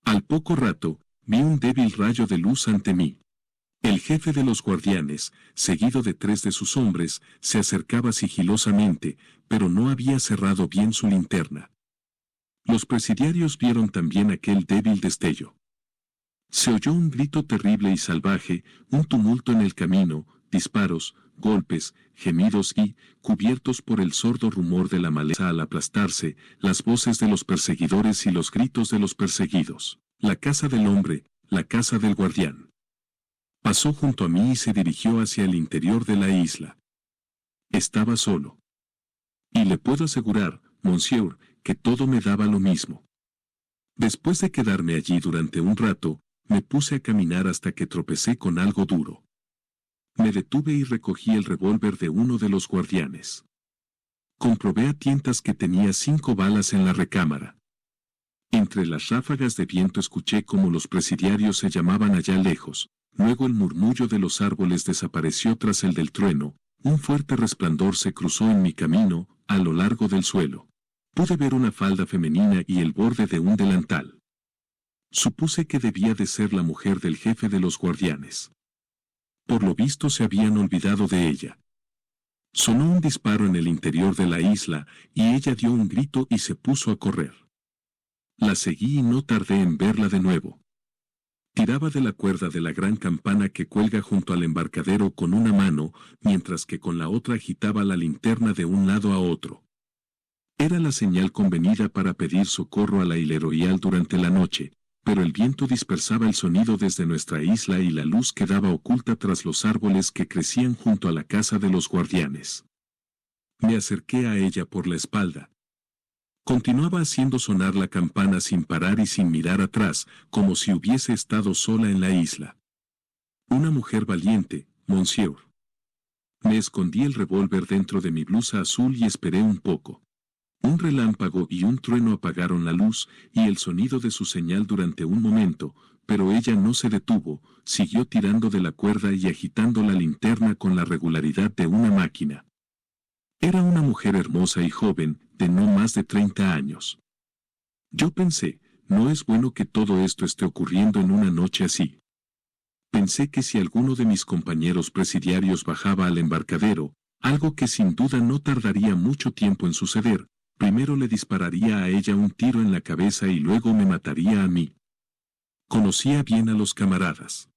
Al poco rato, vi un débil rayo de luz ante mí. El jefe de los guardianes, seguido de 3 de sus hombres, se acercaba sigilosamente, pero no había cerrado bien su linterna. Los presidiarios vieron también aquel débil destello. Se oyó un grito terrible y salvaje, un tumulto en el camino, disparos, golpes, gemidos y, cubiertos por el sordo rumor de la maleza al aplastarse, las voces de los perseguidores y los gritos de los perseguidos. La casa del hombre, la casa del guardián. Pasó junto a mí y se dirigió hacia el interior de la isla. Estaba solo. Y le puedo asegurar, monsieur, que todo me daba lo mismo. Después de quedarme allí durante un rato, me puse a caminar hasta que tropecé con algo duro. Me detuve y recogí el revólver de uno de los guardianes. Comprobé a tientas que tenía 5 balas en la recámara. Entre las ráfagas de viento escuché cómo los presidiarios se llamaban allá lejos, luego el murmullo de los árboles desapareció tras el del trueno, un fuerte resplandor se cruzó en mi camino, a lo largo del suelo. Pude ver una falda femenina y el borde de un delantal. Supuse que debía de ser la mujer del jefe de los guardianes. Por lo visto se habían olvidado de ella. Sonó un disparo en el interior de la isla, y ella dio un grito y se puso a correr. La seguí y no tardé en verla de nuevo. Tiraba de la cuerda de la gran campana que cuelga junto al embarcadero con una mano, mientras que con la otra agitaba la linterna de un lado a otro. Era la señal convenida para pedir socorro a la Isla Royal durante la noche, pero el viento dispersaba el sonido desde nuestra isla y la luz quedaba oculta tras los árboles que crecían junto a la casa de los guardianes. Me acerqué a ella por la espalda. Continuaba haciendo sonar la campana sin parar y sin mirar atrás, como si hubiese estado sola en la isla. Una mujer valiente, monsieur. Me escondí el revólver dentro de mi blusa azul y esperé un poco. Un relámpago y un trueno apagaron la luz y el sonido de su señal durante un momento, pero ella no se detuvo, siguió tirando de la cuerda y agitando la linterna con la regularidad de una máquina. Era una mujer hermosa y joven, de no más de 30 años. Yo pensé, no es bueno que todo esto esté ocurriendo en una noche así. Pensé que si alguno de mis compañeros presidiarios bajaba al embarcadero, algo que sin duda no tardaría mucho tiempo en suceder, primero le dispararía a ella un tiro en la cabeza y luego me mataría a mí. Conocía bien a los camaradas.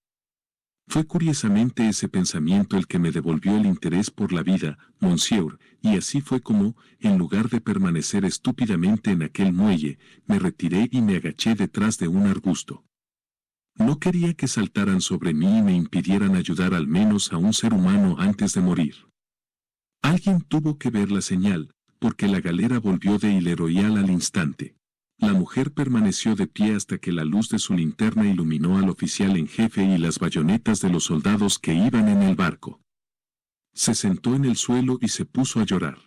Fue curiosamente ese pensamiento el que me devolvió el interés por la vida, monsieur, y así fue como, en lugar de permanecer estúpidamente en aquel muelle, me retiré y me agaché detrás de un arbusto. No quería que saltaran sobre mí y me impidieran ayudar al menos a un ser humano antes de morir. Alguien tuvo que ver la señal, porque la galera volvió de Isla Royal al instante. La mujer permaneció de pie hasta que la luz de su linterna iluminó al oficial en jefe y las bayonetas de los soldados que iban en el barco. Se sentó en el suelo y se puso a llorar.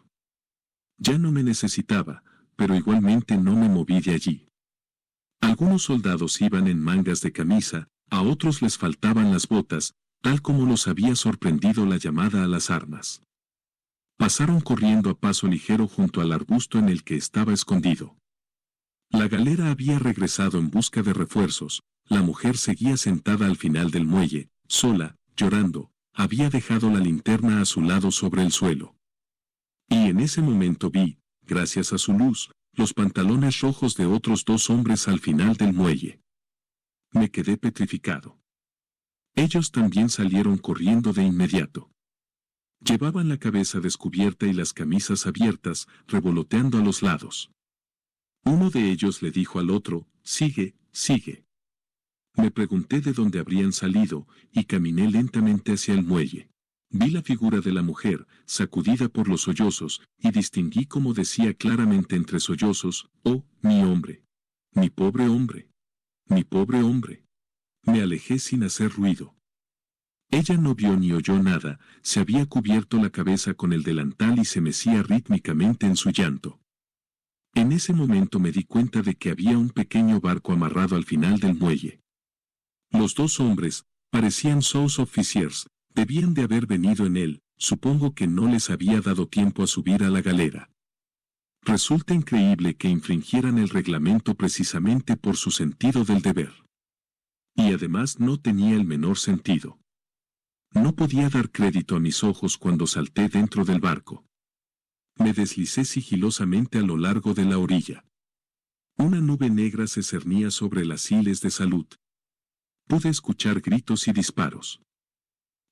Ya no me necesitaba, pero igualmente no me moví de allí. Algunos soldados iban en mangas de camisa, a otros les faltaban las botas, tal como los había sorprendido la llamada a las armas. Pasaron corriendo a paso ligero junto al arbusto en el que estaba escondido. La galera había regresado en busca de refuerzos, la mujer seguía sentada al final del muelle, sola, llorando, había dejado la linterna a su lado sobre el suelo. Y en ese momento vi, gracias a su luz, los pantalones rojos de otros dos hombres al final del muelle. Me quedé petrificado. Ellos también salieron corriendo de inmediato. Llevaban la cabeza descubierta y las camisas abiertas, revoloteando a los lados. Uno de ellos le dijo al otro, «Sigue, sigue». Me pregunté de dónde habrían salido, y caminé lentamente hacia el muelle. Vi la figura de la mujer, sacudida por los sollozos, y distinguí como decía claramente entre sollozos, «Oh, mi hombre. Mi pobre hombre. Mi pobre hombre». Me alejé sin hacer ruido. Ella no vio ni oyó nada, se había cubierto la cabeza con el delantal y se mecía rítmicamente en su llanto. En ese momento me di cuenta de que había un pequeño barco amarrado al final del muelle. Los dos hombres, parecían sous officiers, debían de haber venido en él, supongo que no les había dado tiempo a subir a la galera. Resulta increíble que infringieran el reglamento precisamente por su sentido del deber. Y además no tenía el menor sentido. No podía dar crédito a mis ojos cuando salté dentro del barco. Me deslicé sigilosamente a lo largo de la orilla. Una nube negra se cernía sobre las hiles de Salud. Pude escuchar gritos y disparos.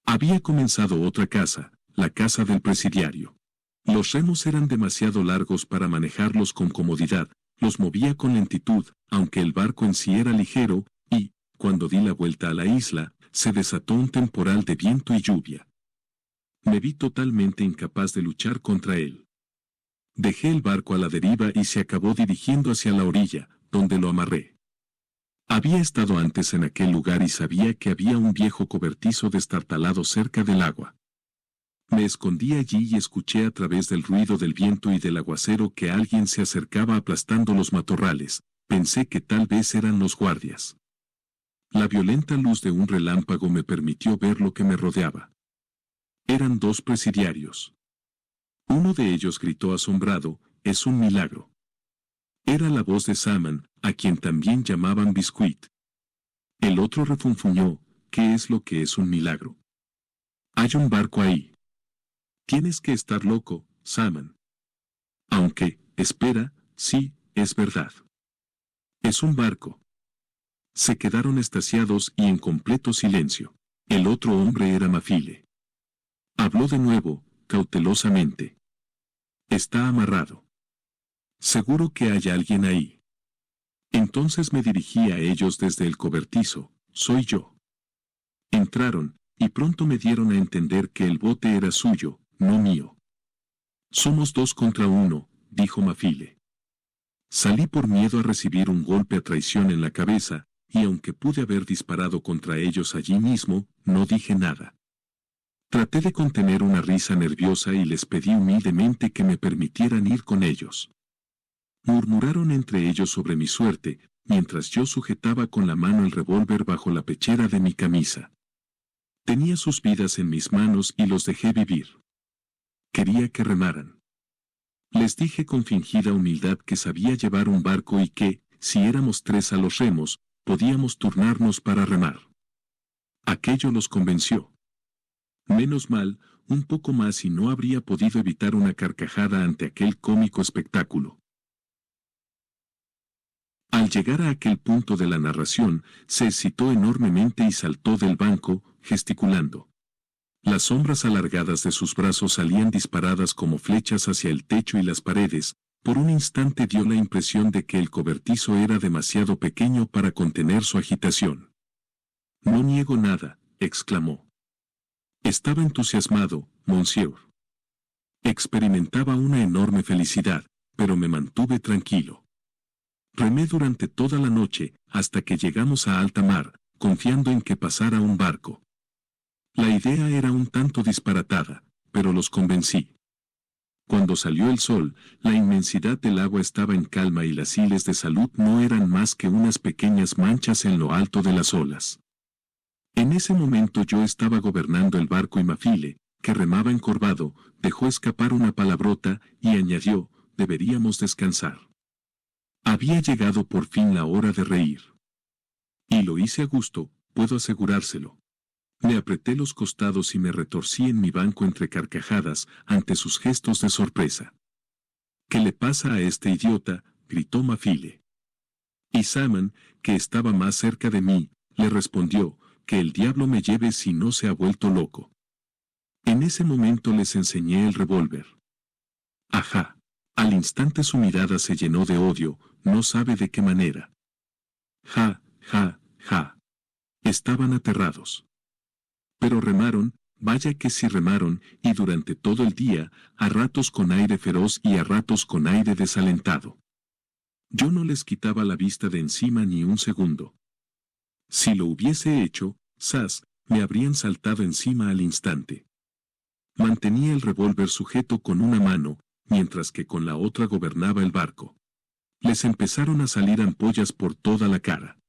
Había comenzado otra caza, la caza del presidiario. Los remos eran demasiado largos para manejarlos con comodidad, los movía con lentitud, aunque el barco en sí era ligero, y, cuando di la vuelta a la isla, se desató un temporal de viento y lluvia. Me vi totalmente incapaz de luchar contra él. Dejé el barco a la deriva y se acabó dirigiendo hacia la orilla, donde lo amarré. Había estado antes en aquel lugar y sabía que había un viejo cobertizo destartalado cerca del agua. Me escondí allí y escuché a través del ruido del viento y del aguacero que alguien se acercaba aplastando los matorrales. Pensé que tal vez eran los guardias. La violenta luz de un relámpago me permitió ver lo que me rodeaba. Eran dos presidiarios. Uno de ellos gritó asombrado, «Es un milagro». Era la voz de Saman, a quien también llamaban Biscuit. El otro refunfuñó, «¿Qué es lo que es un milagro? Hay un barco ahí. Tienes que estar loco, Saman». Aunque, espera, sí, es verdad. Es un barco. Se quedaron extasiados y en completo silencio. El otro hombre era Mafile. Habló de nuevo, cautelosamente. Está amarrado. Seguro que hay alguien ahí. Entonces me dirigí a ellos desde el cobertizo, soy yo. Entraron, y pronto me dieron a entender que el bote era suyo, no mío. Somos 2 contra 1, dijo Mafile. Salí por miedo a recibir un golpe a traición en la cabeza, y aunque pude haber disparado contra ellos allí mismo, no dije nada. Traté de contener una risa nerviosa y les pedí humildemente que me permitieran ir con ellos. Murmuraron entre ellos sobre mi suerte, mientras yo sujetaba con la mano el revólver bajo la pechera de mi camisa. Tenía sus vidas en mis manos y los dejé vivir. Quería que remaran. Les dije con fingida humildad que sabía llevar un barco y que, si éramos 3 a los remos, podíamos turnarnos para remar. Aquello los convenció. Menos mal, un poco más y no habría podido evitar una carcajada ante aquel cómico espectáculo. Al llegar a aquel punto de la narración, se excitó enormemente y saltó del banco, gesticulando. Las sombras alargadas de sus brazos salían disparadas como flechas hacia el techo y las paredes. Por un instante dio la impresión de que el cobertizo era demasiado pequeño para contener su agitación. «No niego nada», exclamó. Estaba entusiasmado, monsieur. Experimentaba una enorme felicidad, pero me mantuve tranquilo. Remé durante toda la noche, hasta que llegamos a alta mar, confiando en que pasara un barco. La idea era un tanto disparatada, pero los convencí. Cuando salió el sol, la inmensidad del agua estaba en calma y las hiles de Salud no eran más que unas pequeñas manchas en lo alto de las olas. En ese momento yo estaba gobernando el barco y Mafile, que remaba encorvado, dejó escapar una palabrota y añadió, «Deberíamos descansar». Había llegado por fin la hora de reír. Y lo hice a gusto, puedo asegurárselo. Me apreté los costados y me retorcí en mi banco entre carcajadas ante sus gestos de sorpresa. ¿Qué le pasa a este idiota?, gritó Mafile. Y Simon, que estaba más cerca de mí, le respondió, que el diablo me lleve si no se ha vuelto loco. En ese momento les enseñé el revólver. Ajá. Al instante su mirada se llenó de odio, no sabe de qué manera. Ja, ja, ja. Estaban aterrados. Pero remaron, vaya que sí remaron, y durante todo el día, a ratos con aire feroz y a ratos con aire desalentado. Yo no les quitaba la vista de encima ni un segundo. Si lo hubiese hecho, ¡zas!, me habrían saltado encima al instante. Mantenía el revólver sujeto con una mano, mientras que con la otra gobernaba el barco. Les empezaron a salir ampollas por toda la cara.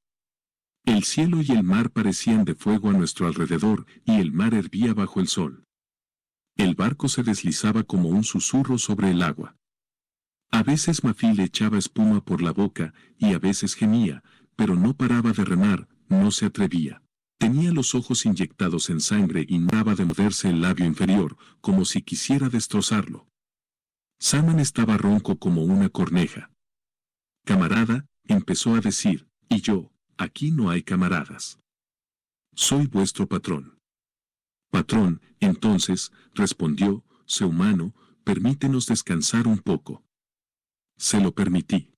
El cielo y el mar parecían de fuego a nuestro alrededor, y el mar hervía bajo el sol. El barco se deslizaba como un susurro sobre el agua. A veces Mafile echaba espuma por la boca, y a veces gemía, pero no paraba de remar, no se atrevía. Tenía los ojos inyectados en sangre y no paraba de morderse el labio inferior, como si quisiera destrozarlo. Simon estaba ronco como una corneja. Camarada, empezó a decir, y yo, aquí no hay camaradas. Soy vuestro patrón. Patrón, entonces, respondió, sé humano, permítenos descansar un poco. Se lo permití.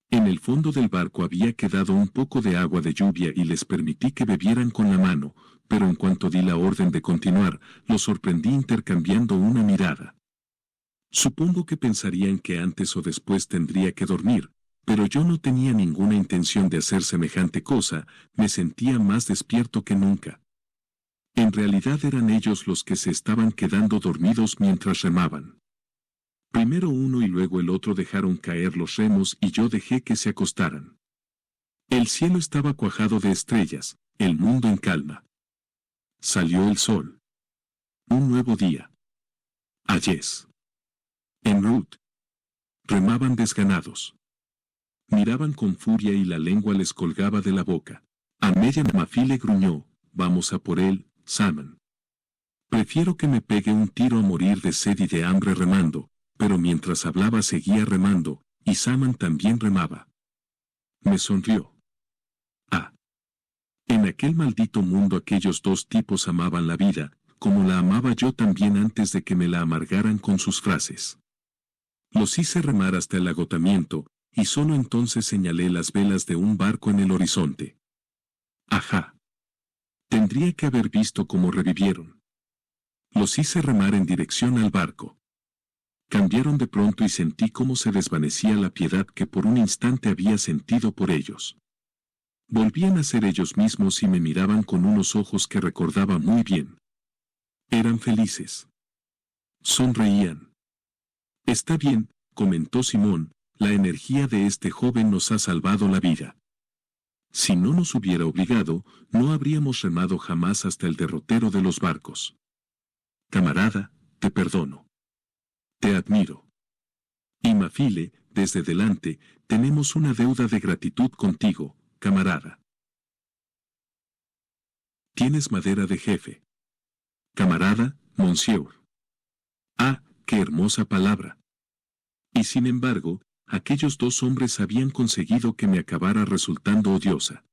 En el fondo del barco había quedado un poco de agua de lluvia y les permití que bebieran con la mano, pero en cuanto di la orden de continuar, los sorprendí intercambiando una mirada. Supongo que pensarían que antes o después tendría que dormir, pero yo no tenía ninguna intención de hacer semejante cosa, me sentía más despierto que nunca. En realidad eran ellos los que se estaban quedando dormidos mientras remaban. Primero uno y luego el otro dejaron caer los remos y yo dejé que se acostaran. El cielo estaba cuajado de estrellas, el mundo en calma. Salió el sol. Un nuevo día. Ayes. En Ruth. Remaban desganados. Miraban con furia y la lengua les colgaba de la boca. A media Mafile gruñó, vamos a por él, Simon. Prefiero que me pegue un tiro a morir de sed y de hambre remando, pero mientras hablaba seguía remando, y Simon también remaba. Me sonrió. Ah. En aquel maldito mundo aquellos dos tipos amaban la vida, como la amaba yo también antes de que me la amargaran con sus frases. Los hice remar hasta el agotamiento, y solo entonces señalé las velas de un barco en el horizonte. Ajá. Tendría que haber visto cómo revivieron. Los hice remar en dirección al barco. Cambiaron de pronto y sentí cómo se desvanecía la piedad que por un instante había sentido por ellos. Volvían a ser ellos mismos y me miraban con unos ojos que recordaba muy bien. Eran felices. Sonreían. Está bien, comentó Simón, la energía de este joven nos ha salvado la vida. Si no nos hubiera obligado, no habríamos remado jamás hasta el derrotero de los barcos. Camarada, te perdono. Te admiro. Y Mafile, desde delante, tenemos una deuda de gratitud contigo, camarada. Tienes madera de jefe. Camarada, monsieur. Ah, qué hermosa palabra. Y sin embargo, aquellos dos hombres habían conseguido que me acabara resultando odiosa.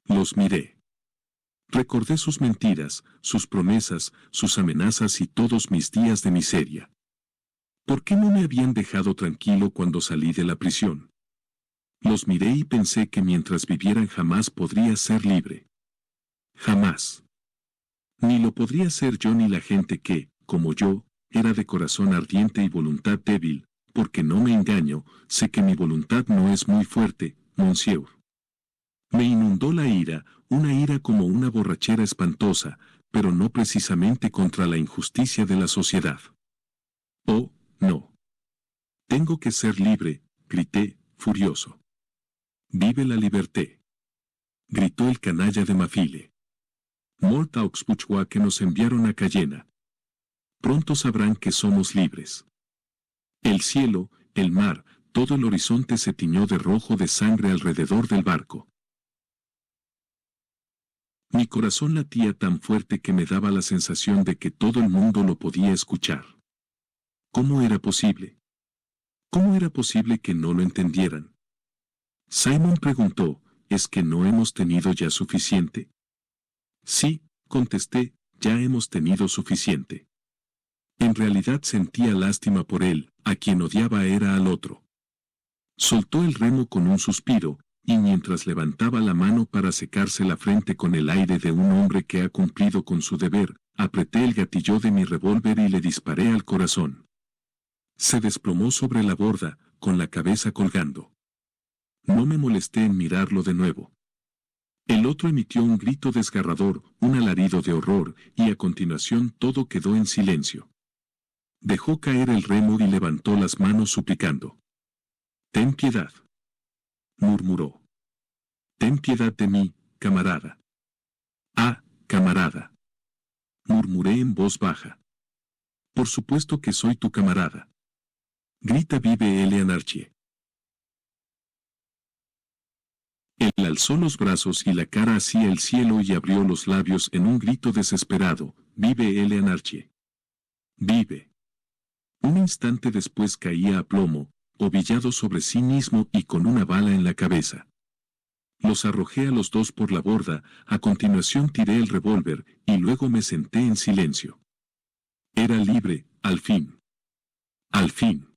Los miré. Recordé sus mentiras, sus promesas, sus amenazas y todos mis días de miseria. ¿Por qué no me habían dejado tranquilo cuando salí de la prisión? Los miré y pensé que mientras vivieran jamás podría ser libre. Jamás. Ni lo podría ser yo ni la gente que, como yo, era de corazón ardiente y voluntad débil, porque no me engaño, sé que mi voluntad no es muy fuerte, monsieur. Me inundó la ira, una ira como una borrachera espantosa, pero no precisamente contra la injusticia de la sociedad. Oh, no. Tengo que ser libre, grité, furioso. Vive la liberté. Gritó el canalla de Mafile. Mort aux bourgeois que nos enviaron a Cayena. Pronto sabrán que somos libres. El cielo, el mar, todo el horizonte se tiñó de rojo de sangre alrededor del barco. Mi corazón latía tan fuerte que me daba la sensación de que todo el mundo lo podía escuchar. ¿Cómo era posible? ¿Cómo era posible que no lo entendieran? Simon preguntó, ¿es que no hemos tenido ya suficiente? Sí, contesté, ya hemos tenido suficiente. En realidad sentía lástima por él, a quien odiaba era al otro. Soltó el remo con un suspiro, y mientras levantaba la mano para secarse la frente con el aire de un hombre que ha cumplido con su deber, apreté el gatillo de mi revólver y le disparé al corazón. Se desplomó sobre la borda, con la cabeza colgando. No me molesté en mirarlo de nuevo. El otro emitió un grito desgarrador, un alarido de horror, y a continuación todo quedó en silencio. Dejó caer el remo y levantó las manos suplicando. «Ten piedad», murmuró. «Ten piedad de mí, camarada». «Ah, camarada», murmuré en voz baja. «Por supuesto que soy tu camarada». Grita vive Elean Archie. Él alzó los brazos y la cara hacia el cielo y abrió los labios en un grito desesperado. «Vive Elean Archie. Vive». Un instante después caía a plomo, ovillado sobre sí mismo y con una bala en la cabeza. Los arrojé a los dos por la borda, a continuación tiré el revólver, y luego me senté en silencio. Era libre, al fin. Al fin.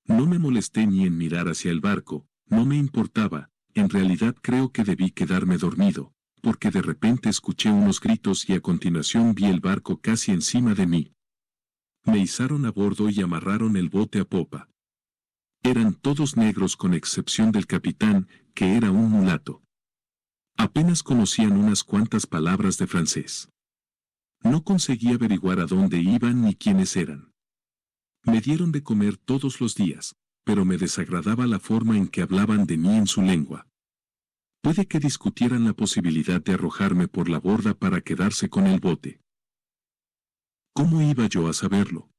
No me molesté ni en mirar hacia el barco, no me importaba, en realidad creo que debí quedarme dormido, porque de repente escuché unos gritos y a continuación vi el barco casi encima de mí. Me izaron a bordo y amarraron el bote a popa. Eran todos negros con excepción del capitán, que era un mulato. Apenas conocían unas cuantas palabras de francés. No conseguí averiguar a dónde iban ni quiénes eran. Me dieron de comer todos los días, pero me desagradaba la forma en que hablaban de mí en su lengua. Puede que discutieran la posibilidad de arrojarme por la borda para quedarse con el bote. ¿Cómo iba yo a saberlo?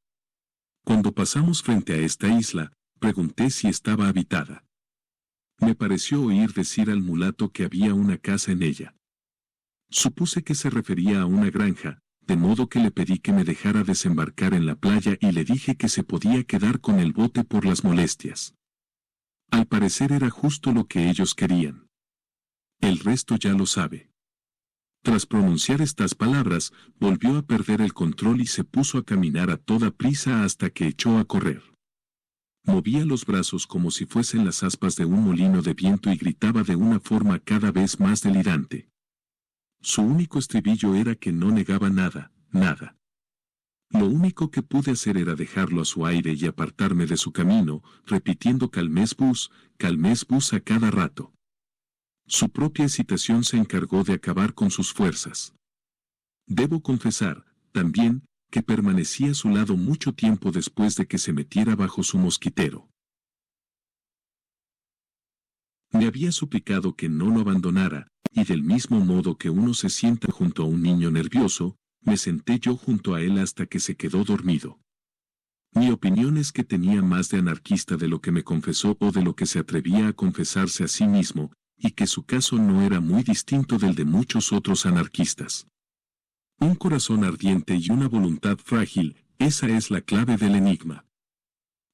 Cuando pasamos frente a esta isla, pregunté si estaba habitada. Me pareció oír decir al mulato que había una casa en ella. Supuse que se refería a una granja, de modo que le pedí que me dejara desembarcar en la playa y le dije que se podía quedar con el bote por las molestias. Al parecer era justo lo que ellos querían. El resto ya lo sabe. Tras pronunciar estas palabras, volvió a perder el control y se puso a caminar a toda prisa hasta que echó a correr. Movía los brazos como si fuesen las aspas de un molino de viento y gritaba de una forma cada vez más delirante. Su único estribillo era que no negaba nada, nada. Lo único que pude hacer era dejarlo a su aire y apartarme de su camino, repitiendo calmez bus a cada rato. Su propia excitación se encargó de acabar con sus fuerzas. Debo confesar, también, que permanecí a su lado mucho tiempo después de que se metiera bajo su mosquitero. Me había suplicado que no lo abandonara, y del mismo modo que uno se sienta junto a un niño nervioso, me senté yo junto a él hasta que se quedó dormido. Mi opinión es que tenía más de anarquista de lo que me confesó o de lo que se atrevía a confesarse a sí mismo, y que su caso no era muy distinto del de muchos otros anarquistas. Un corazón ardiente y una voluntad frágil, esa es la clave del enigma.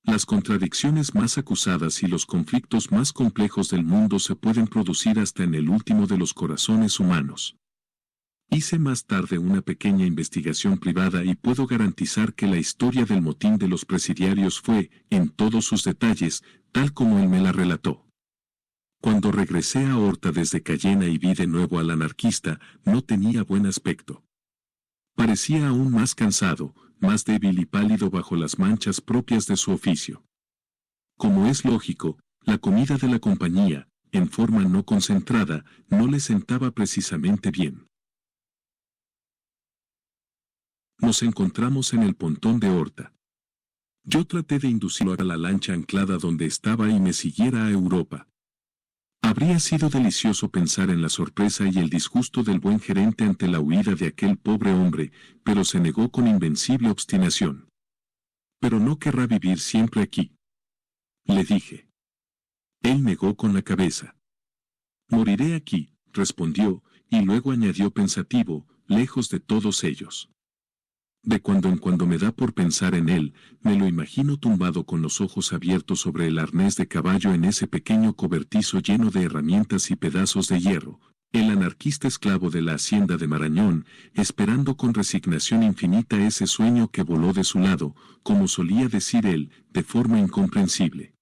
Las contradicciones más acusadas y los conflictos más complejos del mundo se pueden producir hasta en el último de los corazones humanos. Hice más tarde una pequeña investigación privada y puedo garantizar que la historia del motín de los presidiarios fue, en todos sus detalles, tal como él me la relató. Cuando regresé a Horta desde Cayena y vi de nuevo al anarquista, no tenía buen aspecto. Parecía aún más cansado, más débil y pálido bajo las manchas propias de su oficio. Como es lógico, la comida de la compañía, en forma no concentrada, no le sentaba precisamente bien. Nos encontramos en el pontón de Horta. Yo traté de inducirlo a la lancha anclada donde estaba y me siguiera a Europa. Habría sido delicioso pensar en la sorpresa y el disgusto del buen gerente ante la huida de aquel pobre hombre, pero se negó con invencible obstinación. «Pero no querrá vivir siempre aquí», le dije. Él negó con la cabeza. «Moriré aquí», respondió, y luego añadió pensativo, lejos de todos ellos. De cuando en cuando me da por pensar en él, me lo imagino tumbado con los ojos abiertos sobre el arnés de caballo en ese pequeño cobertizo lleno de herramientas y pedazos de hierro, el anarquista esclavo de la hacienda de Marañón, esperando con resignación infinita ese sueño que voló de su lado, como solía decir él, de forma incomprensible.